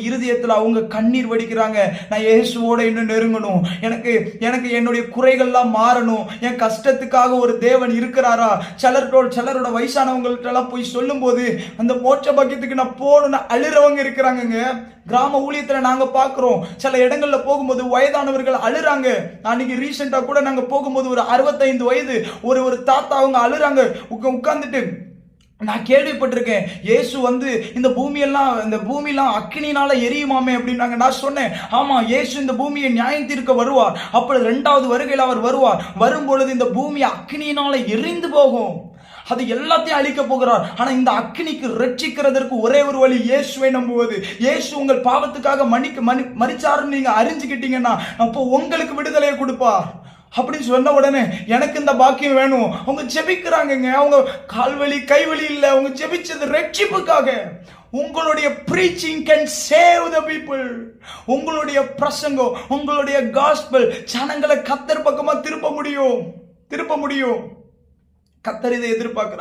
இருதயத்துல அவங்க கண்ணீர் வடிக்கிறாங்க. நான் இயேசுவோட இன்னும் நெருங்கணும், எனக்கு எனக்கு என்னுடைய குறைகள்லாம் மாறணும், என் கஷ்டத்துக்காக ஒரு தேவன் இருக்கிறாரா. சிலரோட வயசானவங்கள்ட்ட எல்லாம் போய் சொல்லும் போது அந்த மோட்ச பாக்கியத்துக்கு நான் போகணும்னு அழுறவங்க இருக்கிறாங்க. கிராம ஊழியத்துல நாங்க பாக்குறோம், சில இடங்கள்ல போகும்போது வயதானவர்கள் அழுறாங்க. அன்னைக்கு ரீசெண்டா கூட நாங்க போகும்போது ஒரு 65 வயது ஒரு தாத்தா அவங்க அழுறாங்க. உட்கார்ந்துட்டு நான் கேள்விப்பட்டிருக்கேன், இயேசு இந்த பூமியெல்லாம் அக்கினினால எரியுமாமே அப்படின்னாங்க. நான் சொன்னேன், ஆமா, இயேசு இந்த பூமியை நியாயம் தீர்க்க வருவார். அப்படி 2வது வருகையில் அவர் வருவார். வரும்பொழுது இந்த பூமி அக்கினியினால எரிந்து போகும், அது எல்லாத்தையும் அழிக்க போகிறார். ஆனா இந்த அக்கினிக்கு ரட்சிக்கிறதற்கு ஒரே ஒரு வழி, இயேசுவை நம்புவது. இயேசு உங்கள் பாவத்துக்காக மரிச்சாருன்னு நீங்க அறிஞ்சுக்கிட்டீங்கன்னா அப்போ உங்களுக்கு விடுதலையை கொடுப்பார் அப்படின்னு சொன்ன உடனே எனக்கு இந்த பாக்கியம் வேணும். அவங்க ஜெபிக்கிறாங்க, அவங்க கால்வலி கைவலி இல்ல, அவங்க ஜெபிச்சது ரட்சிப்புக்காக. உங்களுடைய preaching can save the people. உங்களுடைய பிரசங்கம், உங்களுடைய காஸ்பல் ஜனங்களை கர்த்தர் பக்கமா திருப்ப முடியும். கர்த்தர் இதை எதிர்பார்க்கிறார்.